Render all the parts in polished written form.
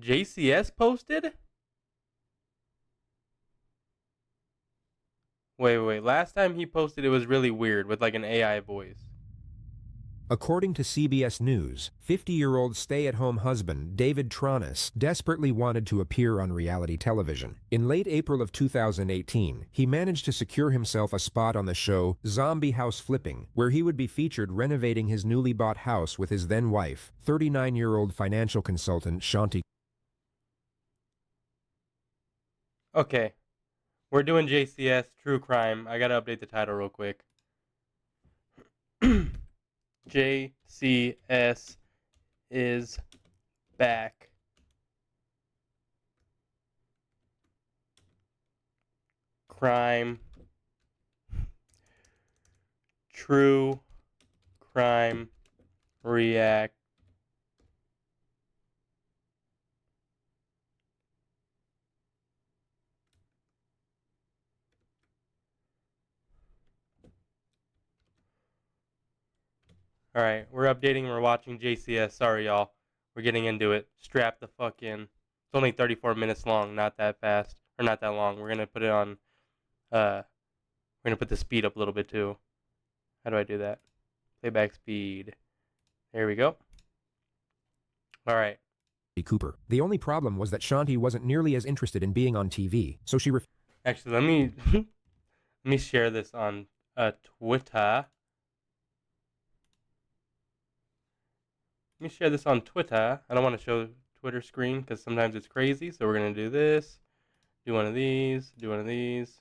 JCS posted? Wait. Last time he posted, it was really weird with like an AI voice. According to CBS News, 50-year-old stay-at-home husband David Tronnes desperately wanted to appear on reality television. In late April of 2018, he managed to secure himself a spot on the show Zombie House Flipping, where he would be featured renovating his newly bought house with his then-wife, 39-year-old financial consultant Shanti. Okay. We're doing JCS, True Crime. I gotta update the title real quick. JCS is back. Crime. True Crime React. Alright, we're updating, we're watching JCS. Sorry, y'all. We're getting into it. Strap the fuck in. It's only 34 minutes long, not that fast. Or not that long. We're gonna put it on, we're gonna put the speed up a little bit too. How do I do that? Playback speed. There we go. Alright. Cooper. The only problem was that Shanti wasn't nearly as interested in being on TV, so she Actually, let me let me share this on Twitter. Let me share this on Twitter. I don't want to show Twitter screen because sometimes it's crazy. So we're going to do this. Do one of these. Do one of these.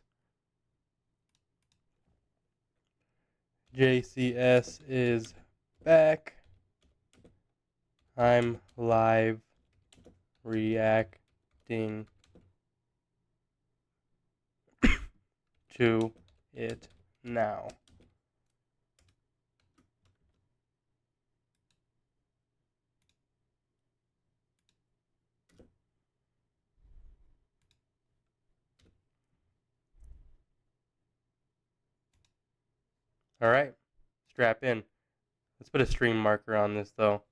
JCS is back. I'm live reacting to it now. All right, strap in. Let's put a stream marker on this though.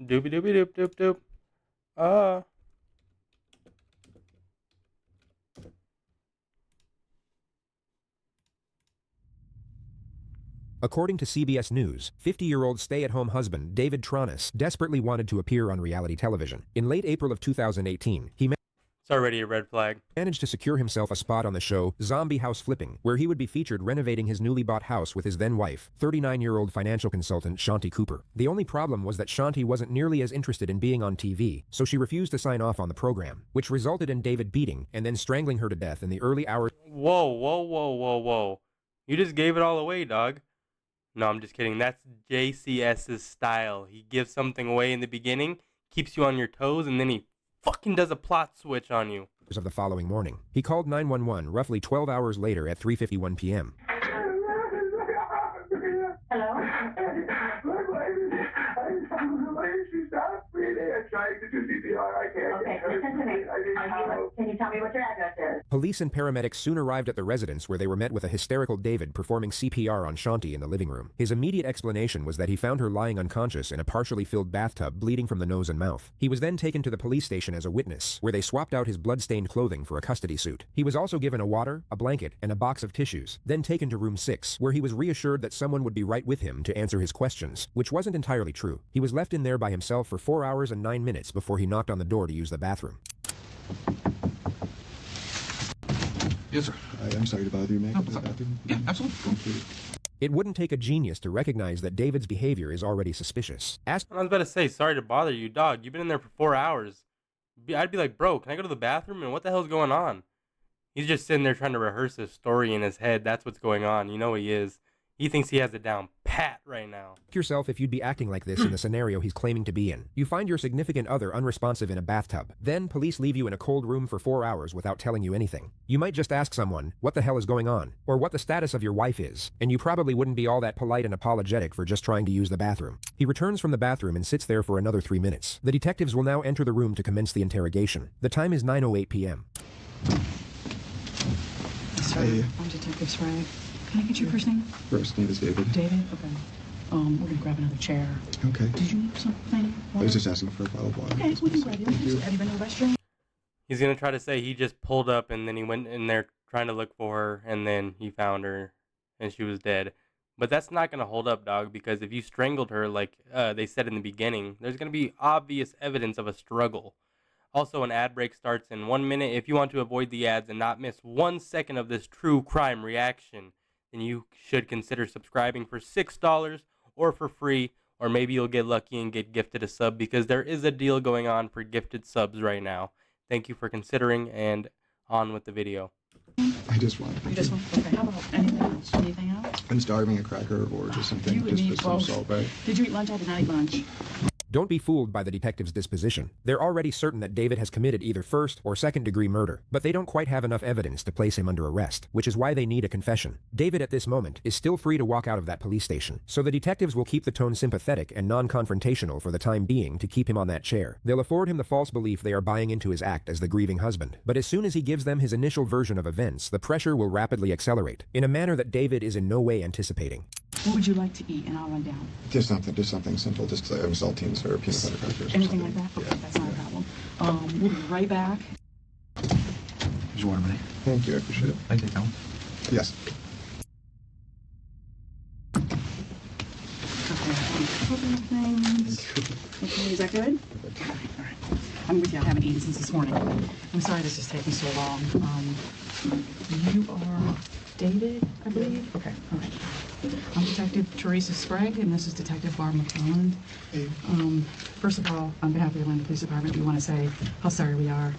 Doopy doopy doop doop doop. According to CBS News, 50-year-old stay-at-home husband David Tronnes desperately wanted to appear on reality television. In late April of 2018, he It's already a red flag. Managed to secure himself a spot on the show Zombie House Flipping, where he would be featured renovating his newly bought house with his then-wife, 39-year-old financial consultant Shanti Cooper. The only problem was that Shanti wasn't nearly as interested in being on TV, so she refused to sign off on the program, which resulted in David beating and then strangling her to death in the early hours. Whoa. You just gave it all away, dog. No, I'm just kidding. That's JCS's style. He gives something away in the beginning, keeps you on your toes, and then he fucking does a plot switch on you. Of the following morning. He called 911 roughly 12 hours later at 3:51 p.m. Hello? Okay, listen to me. Can you tell me what your address is? Police and paramedics soon arrived at the residence where they were met with a hysterical David performing CPR on Shanti in the living room. His immediate explanation was that he found her lying unconscious in a partially filled bathtub bleeding from the nose and mouth. He was then taken to the police station as a witness, where they swapped out his blood-stained clothing for a custody suit. He was also given a water, a blanket, and a box of tissues, then taken to room 6, where he was reassured that someone would be right with him to answer his questions, which wasn't entirely true. He was left in there by himself for 4 hours and 9 minutes before he knocked on the door to use the bathroom. Yes, sir. I'm sorry to bother you, Mac. Yeah, absolutely. It wouldn't take a genius to recognize that David's behavior is already suspicious. I was about to say, sorry to bother you, dog. You've been in there for 4 hours. I'd be like, bro, can I go to the bathroom? And what the hell's going on? He's just sitting there trying to rehearse his story in his head. That's what's going on. You know he is. He thinks he has it down pat right now. Ask yourself if you'd be acting like this in the scenario he's claiming to be in. You find your significant other unresponsive in a bathtub. Then police leave you in a cold room for 4 hours without telling you anything. You might just ask someone, what the hell is going on? Or what the status of your wife is. And you probably wouldn't be all that polite and apologetic for just trying to use the bathroom. He returns from the bathroom and sits there for another 3 minutes. The detectives will now enter the room to commence the interrogation. The time is 9:08 p.m. Sir, I'm Detective Spray. Can I get your first name? First name is David. David? Okay. We're gonna grab another chair. Okay. Did you need something? I was just asking for a bottle of water. Okay, we can grab you. Thank you. Have you been to the restroom? He's gonna try to say he just pulled up and then he went in there trying to look for her and then he found her and she was dead. But that's not gonna hold up, dog, because if you strangled her like they said in the beginning, there's gonna be obvious evidence of a struggle. Also, an ad break starts in 1 minute. If you want to avoid the ads and not miss 1 second of this true crime reaction, then you should consider subscribing for $6 or for free, or maybe you'll get lucky and get gifted a sub because there is a deal going on for gifted subs right now. Thank you for considering, and on with the video. I just want. You just want, okay, how about anything else? Anything else? I'm starving, a cracker or just something. You would Just need with some both. salt, right? Did you eat lunch? I did not eat lunch. Don't be fooled by the detective's disposition. They're already certain that David has committed either first or second-degree murder, but they don't quite have enough evidence to place him under arrest, which is why they need a confession. David at this moment is still free to walk out of that police station, so the detectives will keep the tone sympathetic and non-confrontational for the time being to keep him on that chair. They'll afford him the false belief they are buying into his act as the grieving husband, but as soon as he gives them his initial version of events, the pressure will rapidly accelerate, in a manner that David is in no way anticipating. What would you like to eat? And I'll run down. Just something simple. Just saltines or peanut butter crackers. or Anything something. like that? Okay, that's not a problem. We'll be right back. Here's your water, buddy. Thank you. I appreciate it. I take that one. Yes. Okay, is that good? All right. I'm with you. I haven't eaten since this morning. I'm sorry this is taking so long. You are David, I believe? Okay, all right. I'm Detective Teresa Sprague, and this is Detective Barb McClelland. Hey. First of all, on behalf of the Atlanta Police Department, we want to say how sorry we are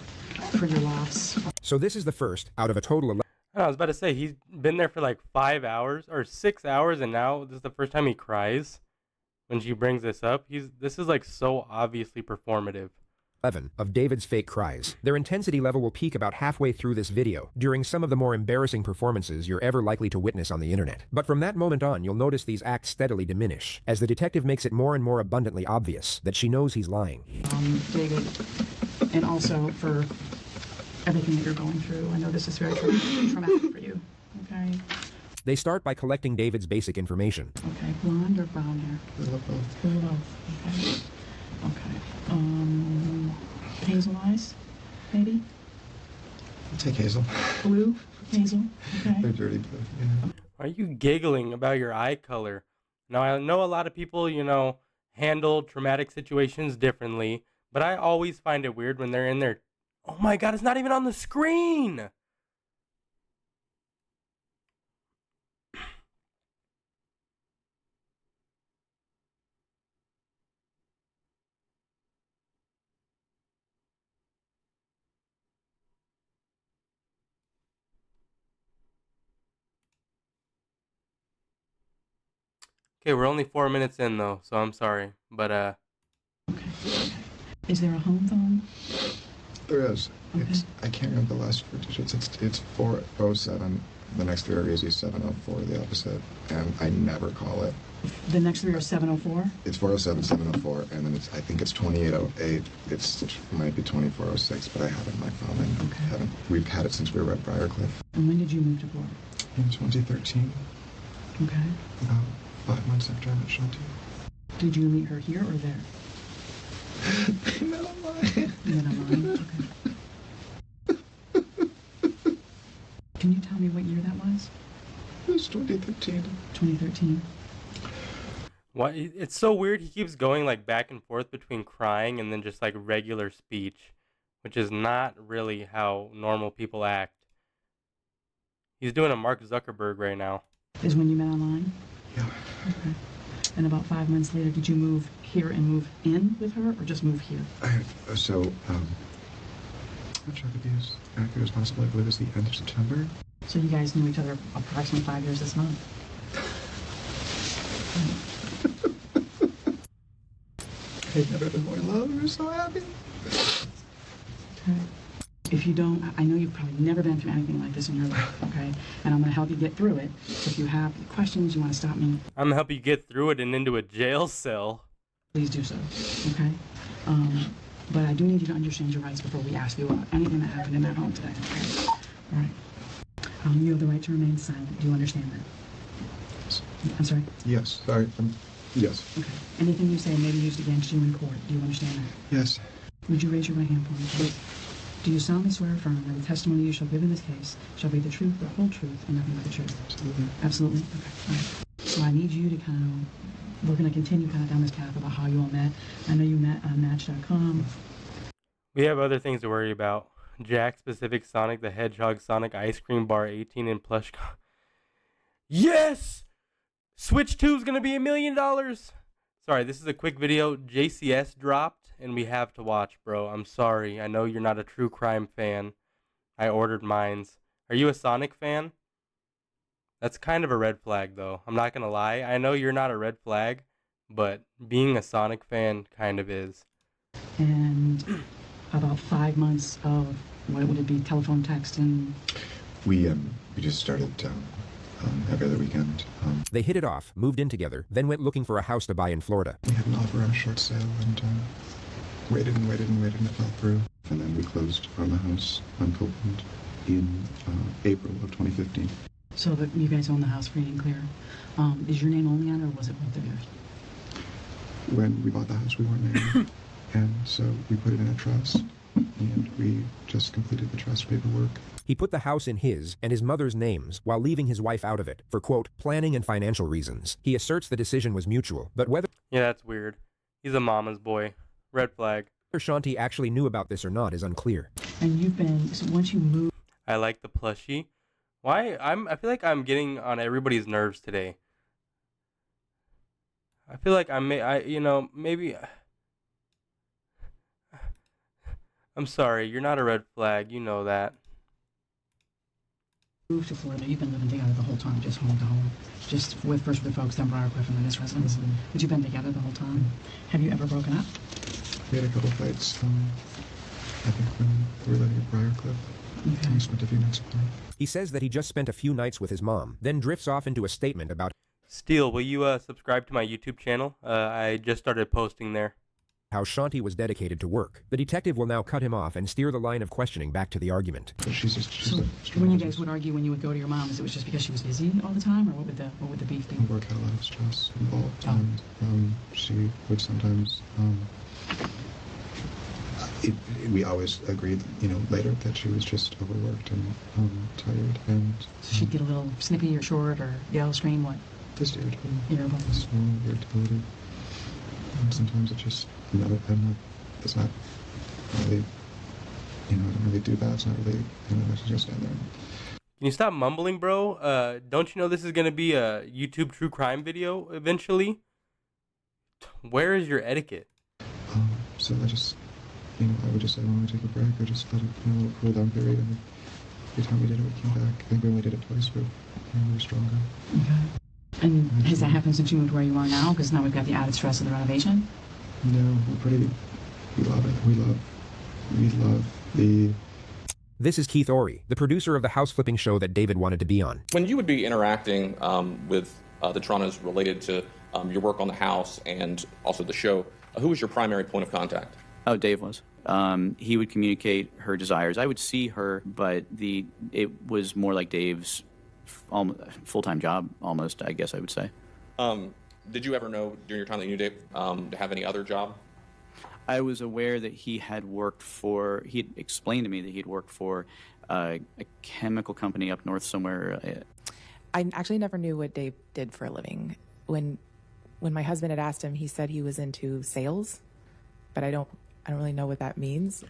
for your loss. So this is the first out of a total of I was about to say, he's been there for like 5 hours or 6 hours, and now this is the first time he cries when she brings this up. This is like so obviously performative. 11 of David's fake cries. Their intensity level will peak about halfway through this video, during some of the more embarrassing performances you're ever likely to witness on the internet. But from that moment on, you'll notice these acts steadily diminish, as the detective makes it more and more abundantly obvious that she knows he's lying. David, and also for everything that you're going through. I know this is very traumatic for you, okay? They start by collecting David's basic information. Okay, blonde or brown hair? I love both. Blue, okay. Okay. Hazel eyes, maybe? I'll take hazel. Blue, hazel, okay. They're dirty blue. Yeah. Are you giggling about your eye color? Now, I know a lot of people, handle traumatic situations differently, but I always find it weird when they're in there. Oh my God, it's not even on the screen. Okay, we're only 4 minutes in though, so I'm sorry, but Okay. Is there a home phone? There is. Okay. I can't remember the last four digits. It's 407. The next three are easy. 704, the opposite. And I never call it. The next three are 704? It's 407, 704, and then I think it's 2808. It might be 2406, but I have it on my phone. And Okay. we've had it since we were at Briarcliff And when did you move to Florida? in 2013, Okay. about 5 months after I met Shanti. Did you meet her here or there? No, lie. You met online? Okay. Can you tell me what year that was? It was 2013. 2013. what? It's so weird. He keeps going like back and forth between crying and then just like regular speech, which is not really how normal people act. He's doing a Mark Zuckerberg right now. Is when you met online? Yeah. Okay. And about 5 months later, did you move here and move in with her, or just move here? Not sure to be as accurate as possible. I believe it was the end of September. So you guys knew each other approximately 5 years this month. I've never been more in love. We were so happy. Okay. If you don't, I know you've probably never been through anything like this in your life, okay? And I'm going to help you get through it. If you have questions, you want to stop me, I'm gonna help you get through it and into a jail cell. please do so, okay? But I do need you to understand your rights before we ask you about anything that happened in that home today, okay? All right. You have the right to remain silent. Do you understand that? I'm sorry? Yes. Sorry. Yes. Okay. Anything you say may be used against you in court. Do you understand that? Yes. Would you raise your right hand for me, please? Do you solemnly swear or affirm that the testimony you shall give in this case shall be the truth, the whole truth, and nothing but the truth? Absolutely. Absolutely? Okay. All right. So I need you to kind of, we're going to continue kind of down this path about how you all met. I know you met on Match.com. We have other things to worry about. Jack Specific Sonic the Hedgehog Sonic Ice Cream Bar 18 in plush. Yes! Switch 2 is going to be $1 million. Sorry, this is a quick video. JCS dropped, and we have to watch, bro. I'm sorry. I know you're not a true crime fan. I ordered mines. Are you a Sonic fan? That's kind of a red flag, though. I'm not going to lie. I know you're not a red flag, but being a Sonic fan kind of is. And about 5 months of, what would it be, telephone, text, and... We just started every other weekend. They hit it off, moved in together, then went looking for a house to buy in Florida. We had an offer on a short sale and waited and waited and waited and it fell through. And then we closed on the house on Copeland in April of 2015. So that you guys own the house free and clear. Is your name only on it, or was it both of yours? When we bought the house, we weren't married. And so we put it in a trust, and we just completed the trust paperwork. He put the house in his and his mother's names while leaving his wife out of it for, quote, planning and financial reasons. He asserts the decision was mutual, but whether Yeah, that's weird. He's a mama's boy. Red flag. Shanti actually knew about this or not is unclear. And you've been, so once you moved... I like the plushie. Why? I feel like I'm getting on everybody's nerves today. I feel like maybe... I'm sorry, you're not a red flag. You know that. Moved to Florida, you've been living together the whole time, just home to home, just first with the folks, then Briarcliff and then this residence. But you've been together the whole time. Have you ever broken up? We had a couple fights, I think when we were living at Briarcliff. Okay. We spent a few nights apart. He says that he just spent a few nights with his mom, then drifts off into a statement about Steele, will you subscribe to my YouTube channel? I just started posting there. how Shanti was dedicated to work. The detective will now cut him off and steer the line of questioning back to the argument. But she's So a strong when you guys business. would argue when you would go to your mom's, it was just because she was busy all the time, or what would the beef be? Work had a lot of stress involved, Oh. and she would sometimes. We always agreed, later that she was just overworked and tired and So she'd get a little snippy or short or yell, scream, what? just irritable. Irritable. Small irritability. And sometimes it just, it's not really, I don't really do that. It's not really, I should just stand there. Can you stop mumbling, bro? Don't you know this is gonna be a YouTube true crime video eventually? Where is your etiquette? So I just, I would just say, when we take a break, I just let it, a little cool down period. And every time we did it, we came back. I think we only did it twice, but we were stronger. Okay. And has that happened since you moved where you are now? Because now we've got the added stress of the renovation. No, we love it. We love the... This is Keith Ory, the producer of the house flipping show that David wanted to be on. When you would be interacting with the Tronnes related to your work on the house and also the show, who was your primary point of contact? Oh, Dave was. He would communicate her desires. I would see her, but it was more like Dave's full-time job, almost, I guess I would say. Did you ever know during your time that you knew Dave to have any other job? I was aware that he had explained to me that he'd worked for a chemical company up north somewhere. I actually never knew what Dave did for a living. When my husband had asked him, he said he was into sales, but I don't really know what that means.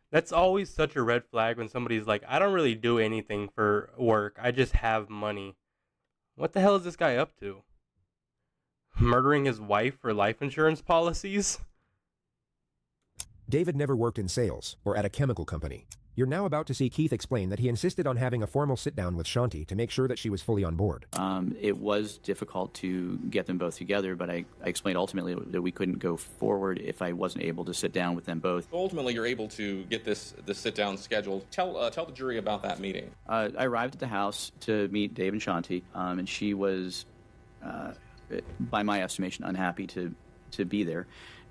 That's always such a red flag when somebody's like, I don't really do anything for work. I just have money. What the hell is this guy up to? Murdering his wife for life insurance policies? David never worked in sales or at a chemical company. You're now about to see Keith explain that he insisted on having a formal sit-down with Shanti to make sure that she was fully on board. It was difficult to get them both together, but I explained ultimately that we couldn't go forward if I wasn't able to sit down with them both. Ultimately, you're able to get this sit-down scheduled. Tell the jury about that meeting. I arrived at the house to meet Dave and Shanti, and she was, by my estimation, unhappy to be there.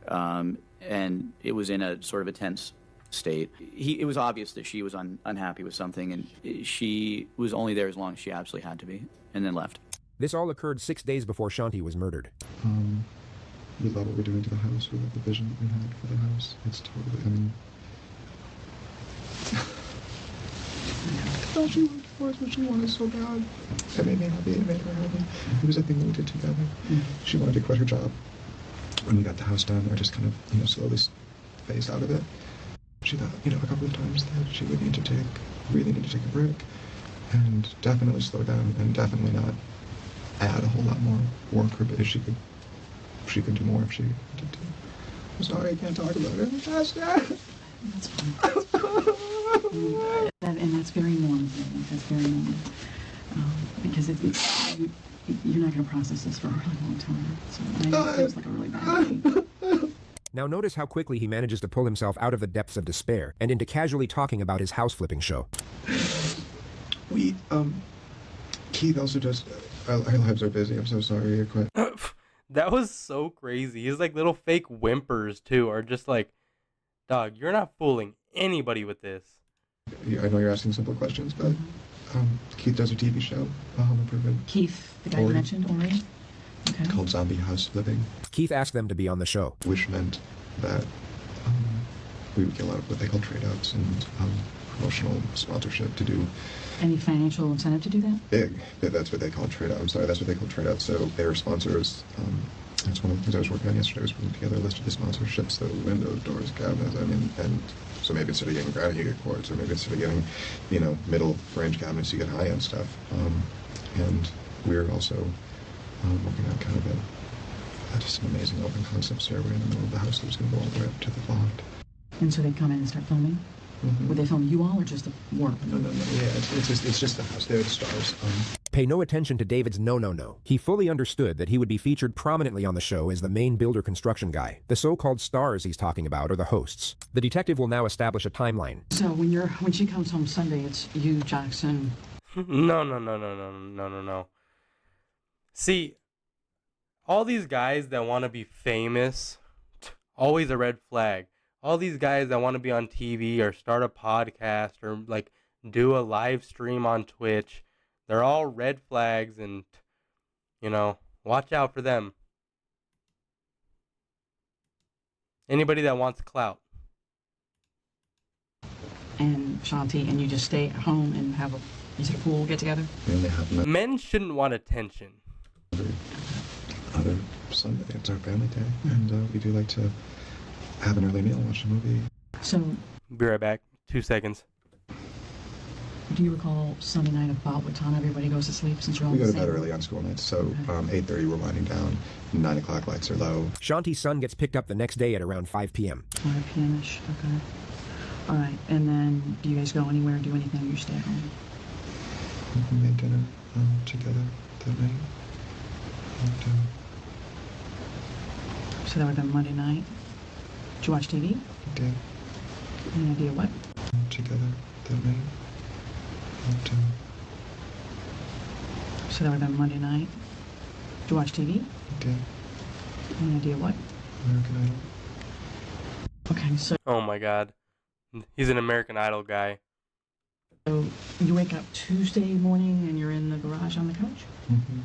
And it was in a sort of a tense state. It was obvious that she was unhappy with something, and she was only there as long as she absolutely had to be, and then left. This all occurred 6 days before Shanti was murdered. we love what we're doing to the house. We love the vision that we had for the house. It's totally, I mean... Oh, she wanted divorce, but she wanted so bad. It made me happy, it made her happy. It was a thing that we did together. She wanted to quit her job. When we got the house done, I just kind of, slowly phased out of it. She thought, a couple of times that she would really need to take a break, and definitely slow down, and definitely not add a whole lot more work, but if she could do more if she wanted to. I'm sorry, I can't talk about it. That's fine. And that's very normal. That's very normal. Because you're not going to process this for a really long time. So I know it feels like a really bad thing. Now notice how quickly he manages to pull himself out of the depths of despair and into casually talking about his house flipping show. Keith also does, our lives are busy, I'm so sorry, you're quite... That was so crazy. His like little fake whimpers too are just like, dog, you're not fooling anybody with this. Yeah, I know you're asking simple questions, but Keith does a TV show, Home Improvement. Keith, the guy you mentioned already? Okay. Called Zombie House Living. Keith asked them to be on the show. Which meant that we would get a lot of what they call trade-outs and promotional sponsorship to do. Any financial incentive to do that? Big. Yeah, that's what they call trade-out. I'm sorry, that's what they call trade-out. So their sponsors, that's one of the things I was working on yesterday, was putting together a list of the sponsorships, so windows, doors, cabinets, and so maybe instead of getting granite, you get quartz, or maybe instead of getting, middle range cabinets, you get high-end stuff. And we're also working on kind of just an amazing open concept stairway in the middle of the house that was going to go all the way up to the loft. And so they come in and start filming? Mm-hmm. Would they film you all or just the work? No. Yeah, it's just the house. They're the stars. Pay no attention to David's no. He fully understood that he would be featured prominently on the show as the main builder construction guy. The so-called stars he's talking about are the hosts. The detective will now establish a timeline. So when she comes home Sunday, it's you, Jackson. No. See, all these guys that want to be famous, always a red flag. All these guys that want to be on TV or start a podcast or like do a live stream on Twitch, they're all red flags, and watch out for them. Anybody that wants clout. And Shanti, and you just stay at home and have a pool get together? Men shouldn't want attention. Other Sunday, it's our family day, and we do like to have an early meal, watch a movie. So, be right back. 2 seconds. Do you recall Sunday night about what time everybody goes to sleep since you're all We go to bed early on school nights, so 8:30 we're winding down, 9 o'clock lights are low. Shanti's son gets picked up the next day at around 5 p.m. 5 p.m.-ish, okay. All right, and then do you guys go anywhere, do anything, or you stay at home? We made dinner together that night. And, so that would have been Monday night. Did you watch TV? We did. Any idea what? Together that night. And, so that would have been Monday night. Did you watch TV? We did. Any idea what? American Idol. Okay, so... Oh my God. He's an American Idol guy. So you wake up Tuesday morning and you're in the garage on the couch? Mm-hmm.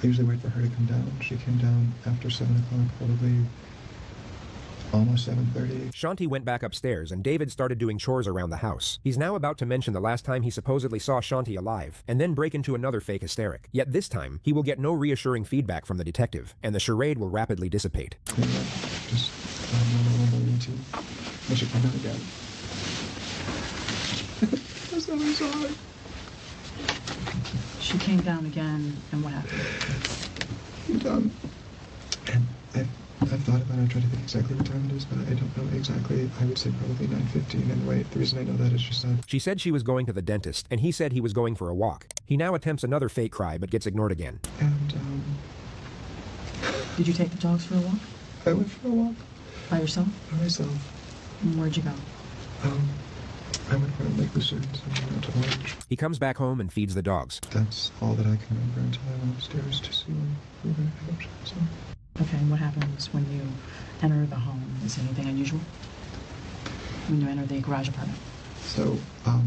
I usually wait for her to come down. She came down after 7 o'clock, probably almost 7:30. Shanti went back upstairs, and David started doing chores around the house. He's now about to mention the last time he supposedly saw Shanti alive, and then break into another fake hysteric. Yet this time, he will get no reassuring feedback from the detective, and the charade will rapidly dissipate. Yeah, just normal routine. And she came down again. I'm so sorry. She came down again, and what happened? And I've thought about it. I tried to think exactly what time it is, but I don't know exactly. I would say probably 9:15. And the reason I know that is she said she was going to the dentist, and he said he was going for a walk. He now attempts another fake cry, but gets ignored again. And, Did you take the dogs for a walk? I went for a walk. By yourself? By myself. And where'd you go? I went for Lake Lucerne, so I went to Orange. He comes back home and feeds the dogs. That's all that I can remember until I went upstairs to see when we were going to pick up Johnson. Okay, and what happens when you enter the home? Is anything unusual? When you enter the garage apartment? So, I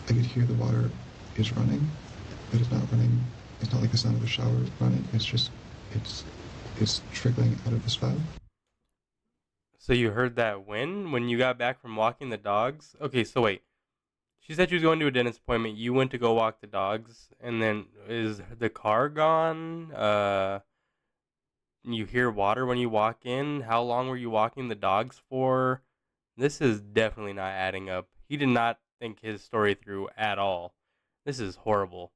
could hear the water is running, but it's not running. It's not like the sound of the shower running. It's is trickling out of the spout. So you heard that when you got back from walking the dogs? Okay, so wait. She said she was going to a dentist appointment. You went to go walk the dogs, and then is the car gone? You hear water when you walk in. How long were you walking the dogs for? This is definitely not adding up. He did not think his story through at all. This is horrible.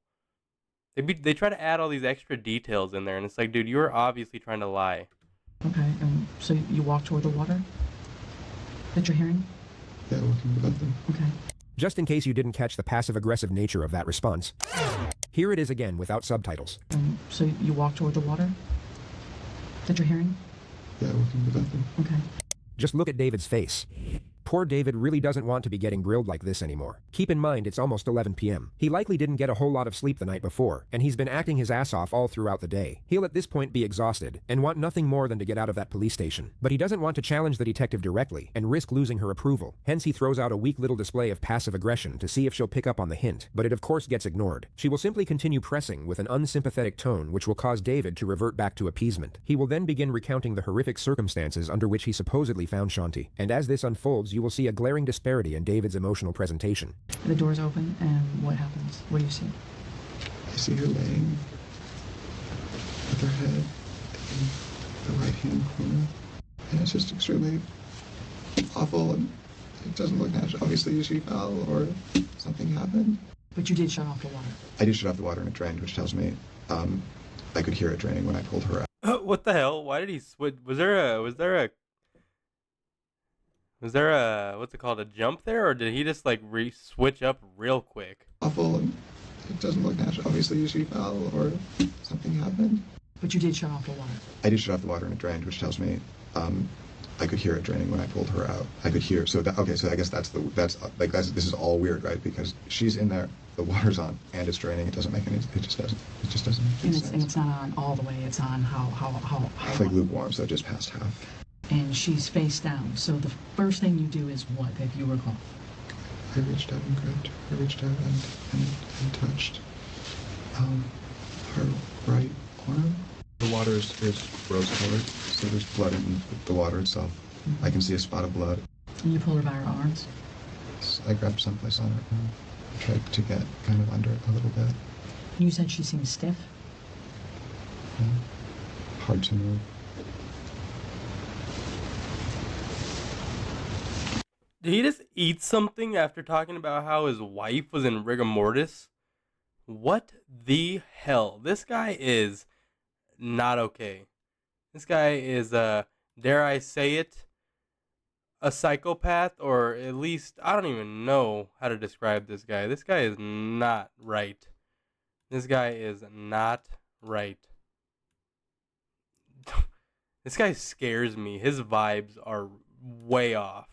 They try to add all these extra details in there, and it's like, dude, you're obviously trying to lie. Okay, so you walked toward the water that you're hearing? Yeah, walking the bathroom. Okay. Just in case you didn't catch the passive-aggressive nature of that response, here it is again without subtitles. So you walked toward the water that you're hearing? Yeah, walking the bathroom. Okay. Just look at David's face. Poor David really doesn't want to be getting grilled like this anymore. Keep in mind it's almost 11 p.m. He likely didn't get a whole lot of sleep the night before, and he's been acting his ass off all throughout the day. He'll at this point be exhausted, and want nothing more than to get out of that police station. But he doesn't want to challenge the detective directly, and risk losing her approval. Hence he throws out a weak little display of passive aggression to see if she'll pick up on the hint, but it of course gets ignored. She will simply continue pressing with an unsympathetic tone which will cause David to revert back to appeasement. He will then begin recounting the horrific circumstances under which he supposedly found Shanti, and as this unfolds you will see a glaring disparity in David's emotional presentation. The door's open, and what happens? What do you see? I see her laying with her head in the right-hand corner, and it's just extremely awful, and it doesn't look natural. Obviously, she fell or something happened. But you did shut off the water. I did shut off the water, and it drained, which tells me I could hear it draining when I pulled her out. What the hell? Why did he switch? Was there a what's it called, a jump there, or did he just like switch up real quick? Awful, and it doesn't look natural. Obviously, she fell or something happened. But you did shut off the water. I did shut off the water, and it drained, which tells me I could hear it draining when I pulled her out. I could hear. So okay. So I guess this is all weird, right? Because she's in there, the water's on, and it's draining. It doesn't make any. It just doesn't make any sense. And it's not on all the way. It's on how It's like lukewarm, so just past half. And she's face down. So the first thing you do is what, if you recall? I reached out and grabbed her. I reached out and touched her right arm. The water is rose-colored, so there's blood in the water itself. Mm-hmm. I can see a spot of blood. And you pull her by her arms? I grabbed someplace on her arm. Tried to get kind of under it a little bit. You said she seemed stiff? Yeah. Hard to move. Did he just eat something after talking about how his wife was in rigor mortis? What the hell? This guy is not okay. This guy is, dare I say it, a psychopath, or at least, I don't even know how to describe this guy. This guy is not right. This guy is not right. This guy scares me. His vibes are way off.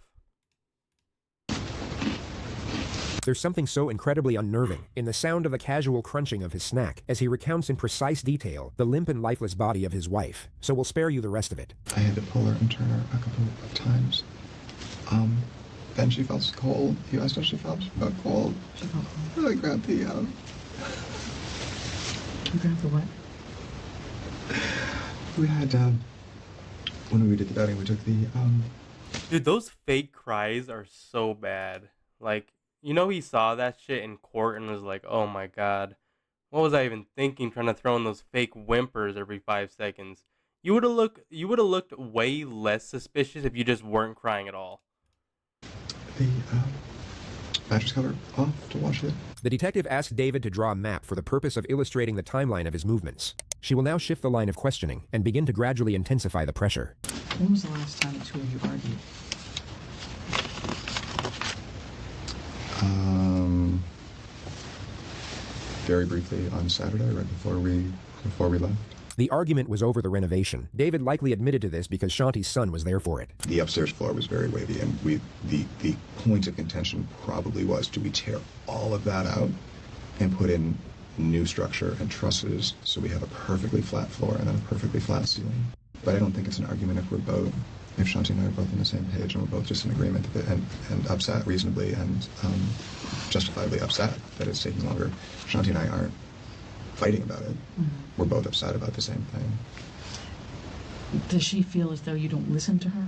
There's something so incredibly unnerving in the sound of the casual crunching of his snack as he recounts in precise detail the limp and lifeless body of his wife, so we'll spare you the rest of it. I had to pull her and turn her a couple of times. Then she felt cold. You asked if she felt cold. She felt cold. I grabbed the, You grabbed the what? We had, when we did the betting, we took the, Dude, those fake cries are so bad. Like, you know, he saw that shit in court and was like, oh my god, what was I even thinking trying to throw in those fake whimpers every 5 seconds? You would have looked way less suspicious if you just weren't crying at all. the mattress cover off to wash it. The detective asked David to draw a map for the purpose of illustrating the timeline of his movements. She will now shift the line of questioning and begin to gradually intensify the pressure. When was the last time the two of you argued? Very briefly on Saturday, right before we left. The argument was over the renovation. David likely admitted to this because Shanti's son was there for it. The upstairs floor was very wavy, and the point of contention probably was, do we tear all of that out and put in new structure and trusses so we have a perfectly flat floor and then a perfectly flat ceiling? But I don't think it's an argument if Shanti and I are both on the same page and we're both just in agreement and upset reasonably and justifiably upset that it's taking longer. Shanti and I aren't fighting about it. Mm-hmm. We're both upset about the same thing. Does she feel as though you don't listen to her?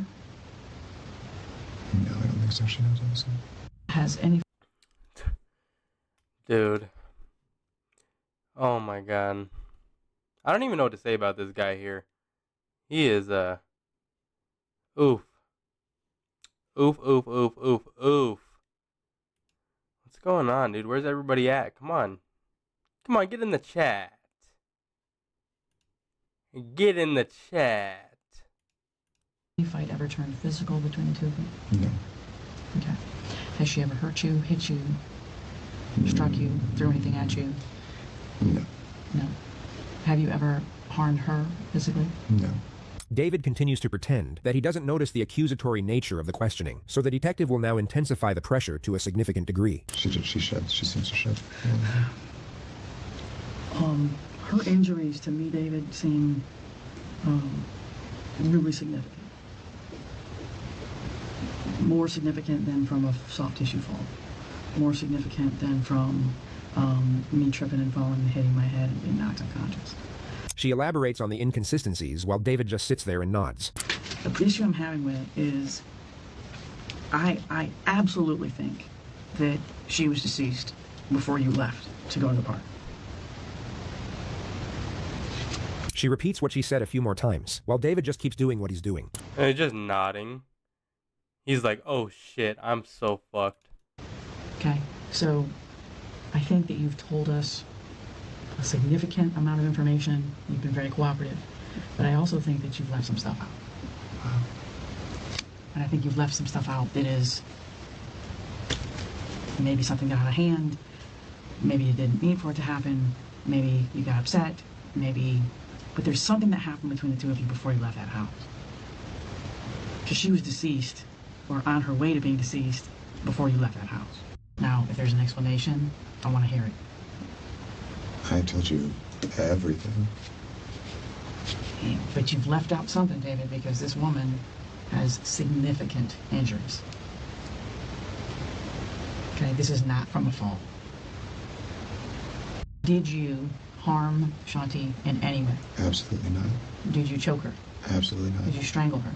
No, I don't think so. She knows I listen. Has any... Dude. Oh my god. I don't even know what to say about this guy here. He is, oof. Oof, oof, oof, oof, oof. What's going on, dude? Where's everybody at? Come on. Come on, get in the chat. Get in the chat. fight ever turned physical between the two of you? No. Okay. Has she ever hurt you, hit you, struck you, threw anything at you? No. No. Have you ever harmed her physically? No. David continues to pretend that he doesn't notice the accusatory nature of the questioning, so the detective will now intensify the pressure to a significant degree. She sheds. She seems to shed. Her injuries to me, David, seem really significant. More significant than from a soft tissue fall. More significant than from me tripping and falling and hitting my head and being knocked unconscious. She elaborates on the inconsistencies while David just sits there and nods. The issue I'm having with it is I absolutely think that she was deceased before you left to go to the park. She repeats what she said a few more times, while David just keeps doing what he's doing. And he's just nodding. He's like, oh shit, I'm so fucked. Okay, so I think that you've told us a significant amount of information. You've been very cooperative. But I also think that you've left some stuff out. And I think you've left some stuff out that is maybe something got out of hand. Maybe you didn't mean for it to happen. Maybe you got upset. Maybe... But there's something that happened between the two of you before you left that house. Because she was deceased, or on her way to being deceased, before you left that house. Now, if there's an explanation, I want to hear it. I told you everything. But you've left out something, David, because this woman has significant injuries. Okay, this is not from a fall. Did you harm Shanti in any way? Absolutely not. Did you choke her? Absolutely not. Did you strangle her?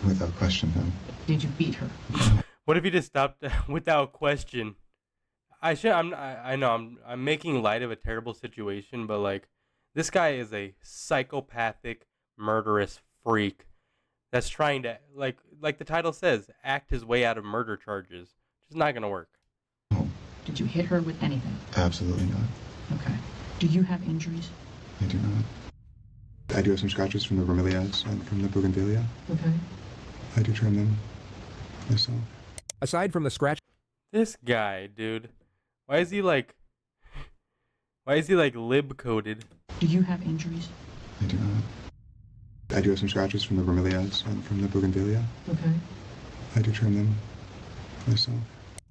Without question, no. Did you beat her? What if you just stopped without question? I know I'm making light of a terrible situation, but like, this guy is a psychopathic, murderous freak that's trying to, like the title says, act his way out of murder charges. It's just not gonna work. Did you hit her with anything? Absolutely not. Okay. Do you have injuries? I do not. I do have some scratches from the bromeliads and from the bougainvillea. Okay. I do trim them myself. Aside from the scratch... This guy, dude. Why is he like lib-coded? Do you have injuries? I do not. I do have some scratches from the bromeliads and from the bougainvillea. Okay. I do trim them myself.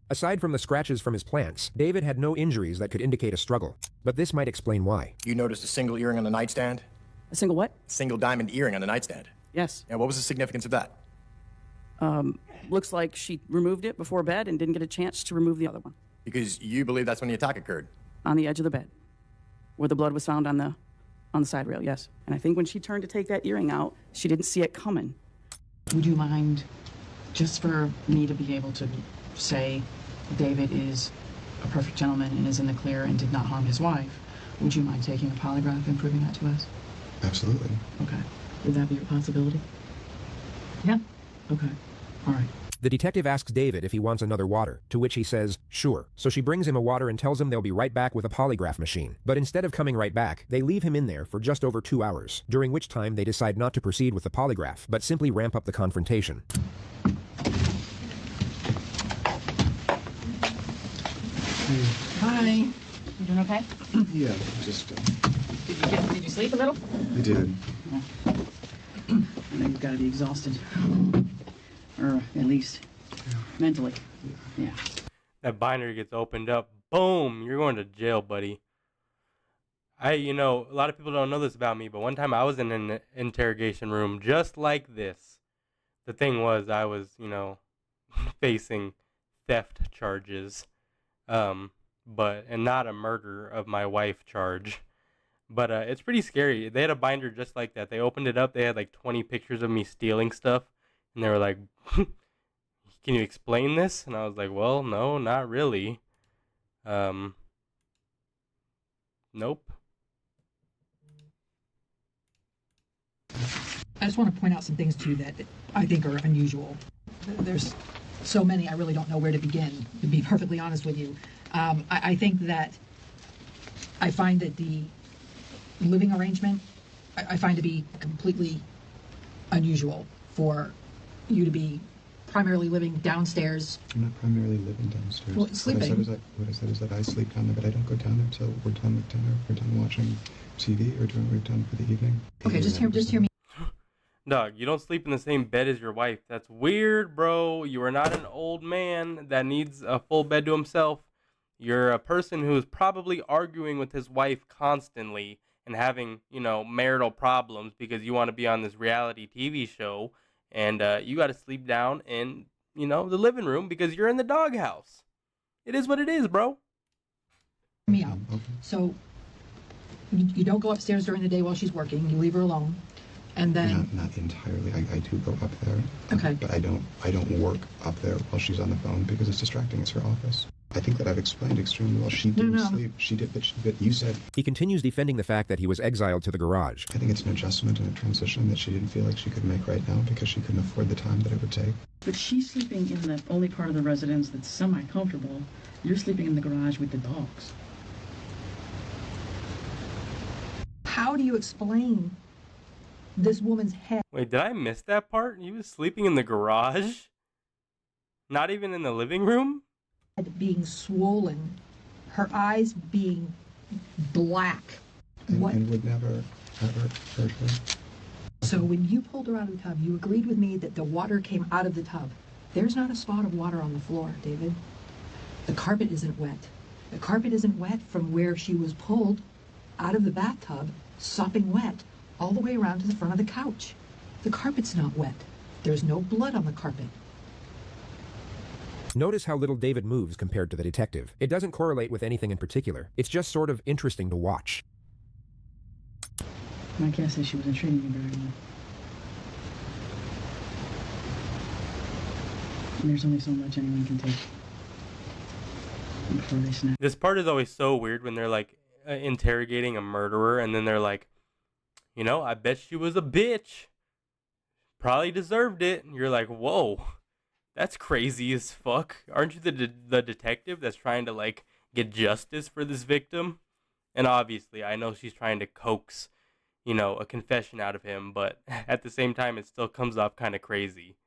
Aside from the scratches from his plants, David had no injuries that could indicate a struggle. But this might explain why. You noticed a single earring on the nightstand? A single what? Single diamond earring on the nightstand. Yes. And what was the significance of that? Looks like she removed it before bed and didn't get a chance to remove the other one. Because you believe that's when the attack occurred. On the edge of the bed, where the blood was found on the side rail, yes. And I think when she turned to take that earring out, she didn't see it coming. Would you mind, just for me to be able to say David is a perfect gentleman and is in the clear and did not harm his wife, would you mind taking a polygraph and proving that to us? Absolutely. Okay. Would that be a possibility? Yeah. Okay. All right. The detective asks David if he wants another water, to which he says, sure. So she brings him a water and tells him they'll be right back with a polygraph machine. But instead of coming right back, they leave him in there for just over 2 hours, during which time they decide not to proceed with the polygraph, but simply ramp up the confrontation. Hi. You doing okay? Yeah, just... Did you sleep a little? I did. I know you've got to be exhausted. Or at least mentally. Yeah. That binder gets opened up. Boom! You're going to jail, buddy. A lot of people don't know this about me, but one time I was in an interrogation room just like this. The thing was, I was, facing theft charges, and not a murder of my wife charge. But it's pretty scary. They had a binder just like that. They opened it up. They had like 20 pictures of me stealing stuff, and they were like, "Can you explain this?" And I was like, "Well, no, not really. Nope." I just want to point out some things too that I think are unusual. There's so many, I really don't know where to begin, to be perfectly honest with you. I think that I find that the living arrangement, I find to be completely unusual for you to be primarily living downstairs. I'm not primarily living downstairs. Well, sleeping. What I said is that I sleep down there, but I don't go down there until we're done with dinner, we're done watching TV, or we're done for the evening. Okay, just hear me. Dog, you don't sleep in the same bed as your wife. That's weird, bro. You are not an old man that needs a full bed to himself. You're a person who is probably arguing with his wife constantly and having, marital problems because you want to be on this reality TV show, and you got to sleep down in, the living room because you're in the doghouse. It is what it is, bro. Me out. So you don't go upstairs during the day while she's working. You leave her alone. And then not entirely. I do go up there. Okay. But I don't work up there while she's on the phone because it's distracting. It's her office. I think that I've explained extremely well. She didn't sleep. She did, but you said. He continues defending the fact that he was exiled to the garage. I think it's an adjustment and a transition that she didn't feel like she could make right now because she couldn't afford the time that it would take. But she's sleeping in the only part of the residence that's semi-comfortable. You're sleeping in the garage with the dogs. how do you explain this woman's head? Wait, did I miss that part? He was sleeping in the garage? Not even in the living room? Being swollen, her eyes being black. And would never, ever hurt her. So when you pulled her out of the tub, you agreed with me that the water came out of the tub. There's not a spot of water on the floor, David. The carpet isn't wet. The carpet isn't wet from where she was pulled out of the bathtub, sopping wet, all the way around to the front of the couch. The carpet's not wet. There's no blood on the carpet. Notice how little David moves compared to the detective. It doesn't correlate with anything in particular. It's just sort of interesting to watch. My guess is she wasn't treating you very well. And there's only so much anyone can take before they snap. This part is always so weird when they're like interrogating a murderer and then they're like, you know, I bet she was a bitch. Probably deserved it. And you're like, whoa, that's crazy as fuck. Aren't you the detective that's trying to like get justice for this victim? And obviously, I know she's trying to coax, you know, a confession out of him, but at the same time, it still comes off kind of crazy.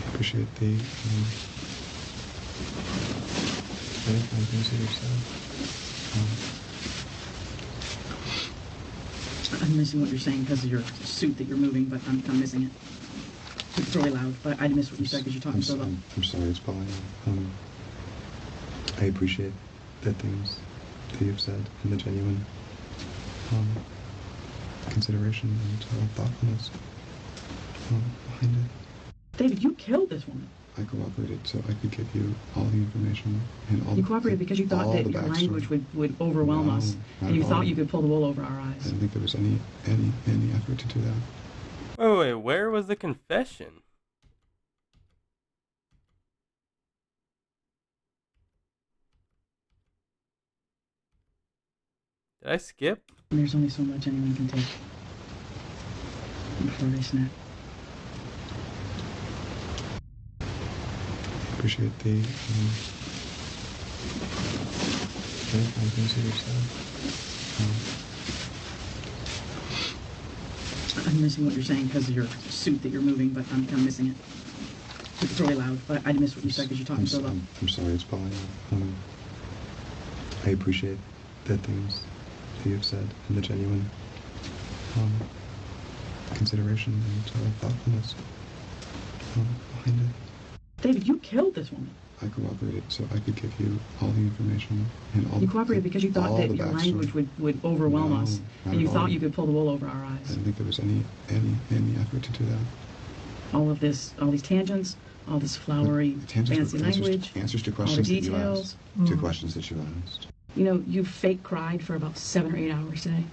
Appreciate the very kind things that you've said. I'm missing what you're saying because of your suit that you're moving, but I'm missing it. It's really loud, but I missed what you said because you're talking so low. I'm sorry, it's Paulina. I appreciate the things that you've said and the genuine consideration and thoughtfulness behind it. David, you killed this woman. I cooperated so I could give you all the information and all. You cooperated because you thought that your language would overwhelm us, and you thought you could pull the wool over our I eyes. didn't think there was any effort to do that. Wait, where was the confession? Did I skip? And there's only so much anyone can take before they snap. Appreciate the very kind things that you've said. I'm missing what you're saying because of your suit that you're moving, but I'm missing it. It's really loud, but I missed what you said because you're talking so low. I'm sorry, it's Paulina. I appreciate the things that you've said and the genuine consideration and thoughtfulness behind it. David, you killed this woman. I cooperated so I could give you all the information and all. You cooperated because you thought that your language would overwhelm us, and you thought you could pull the wool over our I eyes. didn't think there was any effort to do that. All these tangents, all this flowery, fancy language, answers to all the questions that you details. asked. To questions that you asked. You know, you fake cried for about 7 or 8 hours today.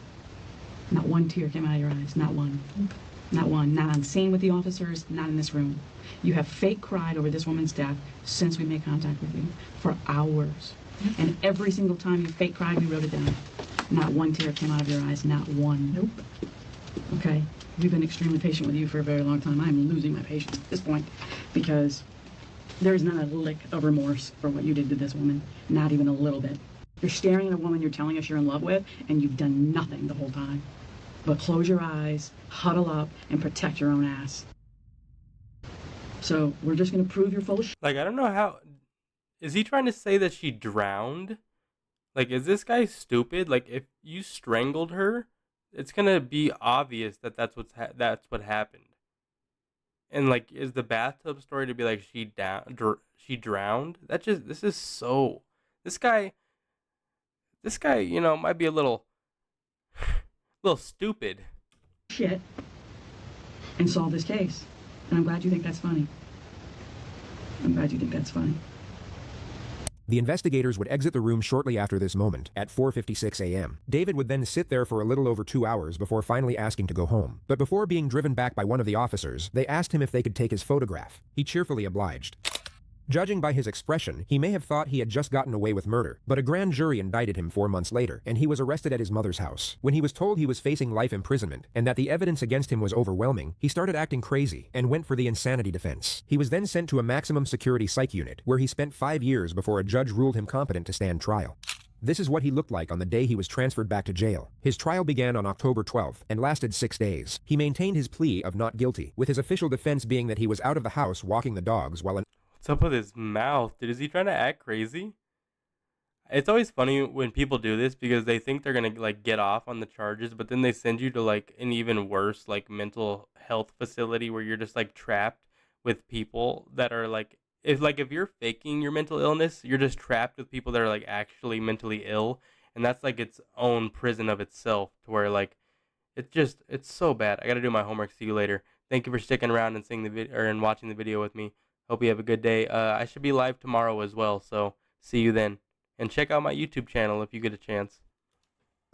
Not one tear came out of your eyes. Not one. Not one. Not on scene with the officers, not in this room. You have fake cried over this woman's death since we made contact with you for hours. And every single time you fake cried, we wrote it down. Not one tear came out of your eyes. Not one. Nope. Okay? We've been extremely patient with you for a very long time. I'm losing my patience at this point because there's not a lick of remorse for what you did to this woman. Not even a little bit. You're staring at a woman you're telling us you're in love with, and you've done nothing the whole time. But close your eyes, huddle up, and protect your own ass. So we're just going to prove you're full of shit. Like, I don't know how... Is he trying to say that she drowned? Like, is this guy stupid? Like, if you strangled her, it's going to be obvious that that's what happened. And, like, is the bathtub story to be like she drowned? This is so... This guy, you know, might be a little stupid. Shit. And solve this case. And I'm glad you think that's funny. I'm glad you think that's funny. The investigators would exit the room shortly after this moment, at 4:56 a.m. David would then sit there for a little over 2 hours before finally asking to go home. But before being driven back by one of the officers, they asked him if they could take his photograph. He cheerfully obliged. Judging by his expression, he may have thought he had just gotten away with murder, but a grand jury indicted him 4 months later, and he was arrested at his mother's house. When he was told he was facing life imprisonment, and that the evidence against him was overwhelming, he started acting crazy, and went for the insanity defense. He was then sent to a maximum security psych unit, where he spent 5 years before a judge ruled him competent to stand trial. This is what he looked like on the day he was transferred back to jail. His trial began on October 12th and lasted 6 days. He maintained his plea of not guilty, with his official defense being that he was out of the house walking the dogs while What's up with his mouth? Dude, is he trying to act crazy? It's always funny when people do this because they think they're going to, like, get off on the charges, but then they send you to, like, an even worse, like, mental health facility where you're just, like, trapped with people that are, like, if you're faking your mental illness, you're just trapped with people that are, like, actually mentally ill, and that's, like, its own prison of itself, to where, like, it's so bad. I got to do my homework. See you later. Thank you for sticking around and seeing the video and watching the video with me. Hope you have a good day. I should be live tomorrow as well, so see you then. And check out my YouTube channel if you get a chance.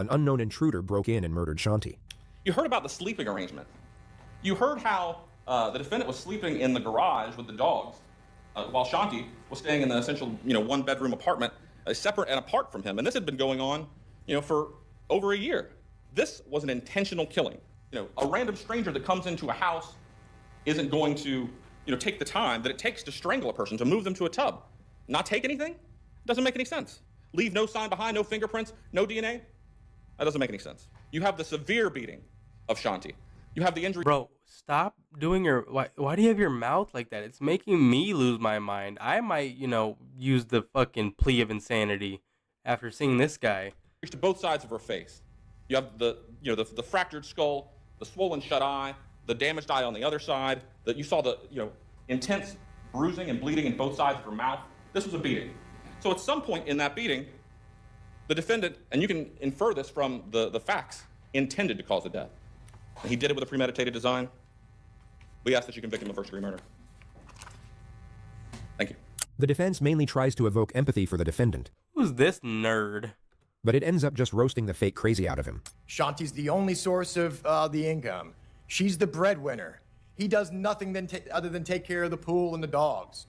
an unknown intruder broke in and murdered Shanti. You heard about the sleeping arrangement. You heard how the defendant was sleeping in the garage with the dogs, while Shanti was staying in the essential, one-bedroom apartment, separate and apart from him. And this had been going on, for over a year. This was an intentional killing. A random stranger that comes into a house isn't going to, take the time that it takes to strangle a person, to move them to a tub. Not take anything? Doesn't make any sense. Leave no sign behind, no fingerprints, no DNA? That doesn't make any sense. You have the severe beating of Shanti. You have the injury. Bro, stop doing your... Why do you have your mouth like that? It's making me lose my mind. I might, use the fucking plea of insanity after seeing this guy. To both sides of her face. You have the fractured skull, the swollen shut eye, the damaged eye on the other side, that you saw the, intense bruising and bleeding in both sides of her mouth. This was a beating. So at some point in that beating, the defendant, and you can infer this from the facts, intended to cause the death. And he did it with a premeditated design. We ask that you convict him of first-degree murder. Thank you. The defense mainly tries to evoke empathy for the defendant. Who's this nerd? But it ends up just roasting the fake crazy out of him. Shanti's the only source of the income. She's the breadwinner. He does nothing other than take care of the pool and the dogs.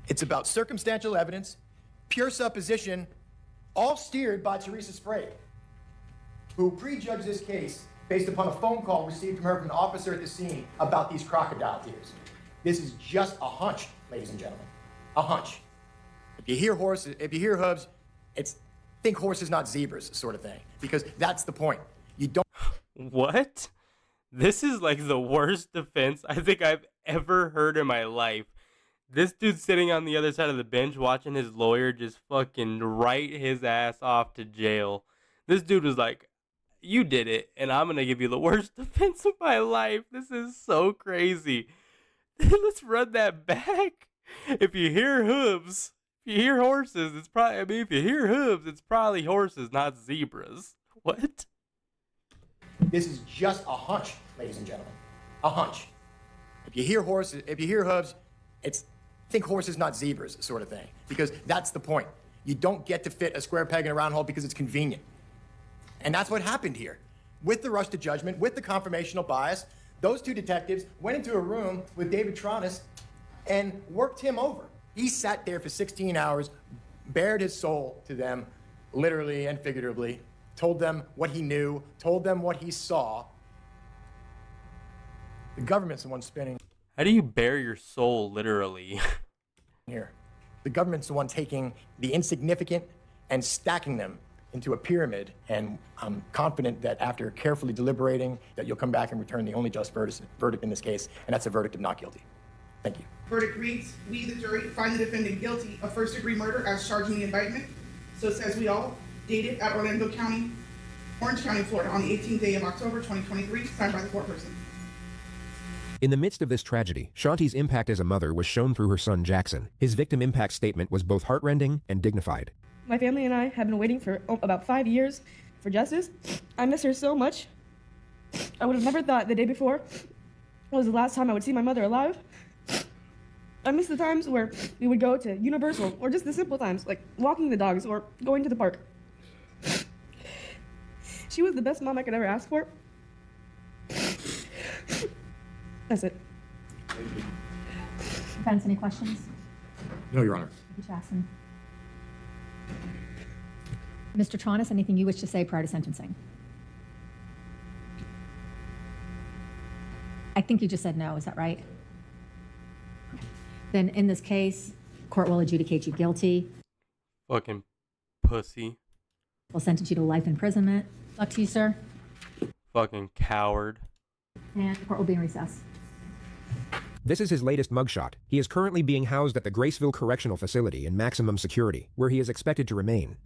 It's about circumstantial evidence, pure supposition, all steered by Teresa Sprague, who prejudged this case based upon a phone call received from her from an officer at the scene about these crocodile tears. This is just a hunch, ladies and gentlemen. A hunch. If you hear horses, if you hear hooves, think horses, not zebras, sort of thing. Because that's the point. You don't... What? This is like the worst defense I think I've ever heard in my life. This dude's sitting on the other side of the bench watching his lawyer just fucking write his ass off to jail. This dude was like, you did it, and I'm going to give you the worst defense of my life. This is so crazy. Let's run that back. If you hear hooves, if you hear horses, it's probably, if you hear hooves, it's probably horses, not zebras. What? This is just a hunch, ladies and gentlemen. A hunch. If you hear horses, if you hear hooves, think horses, not zebras, sort of thing. Because that's the point. You don't get to fit a square peg in a round hole because it's convenient. And that's what happened here. With the rush to judgment, with the confirmational bias, those two detectives went into a room with David Tronnes and worked him over. He sat there for 16 hours, bared his soul to them, literally and figuratively, told them what he knew, told them what he saw. The government's the one spinning How do you bare your soul literally? here. The government's the one taking the insignificant and stacking them into a pyramid, and I'm confident that after carefully deliberating, that you'll come back and return the only just verdict in this case, and that's a verdict of not guilty. Thank you. Verdict reads, we, the jury, find the defendant guilty of first-degree murder as charged in the indictment. So says we all, dated at Orlando County, Orange County, Florida, on the 18th day of October, 2023, signed by the foreperson. In the midst of this tragedy, Shanti's impact as a mother was shown through her son Jackson. His victim impact statement was both heartrending and dignified. My family and I have been waiting for about 5 years for justice. I miss her so much. I would have never thought the day before was the last time I would see my mother alive. I miss the times where we would go to Universal, or just the simple times, like walking the dogs or going to the park. She was the best mom I could ever ask for. That's it. Defense, any questions? No, Your Honor. Thank you, Jackson. Mr. Tronnes, anything you wish to say prior to sentencing? I think you just said no, is that right? Then in this case, court will adjudicate you guilty. Fucking pussy. We'll sentence you to life imprisonment. Up to you, sir. Fucking coward. And the court will be in recess. This is his latest mugshot. He is currently being housed at the Graceville Correctional Facility in maximum security, where he is expected to remain.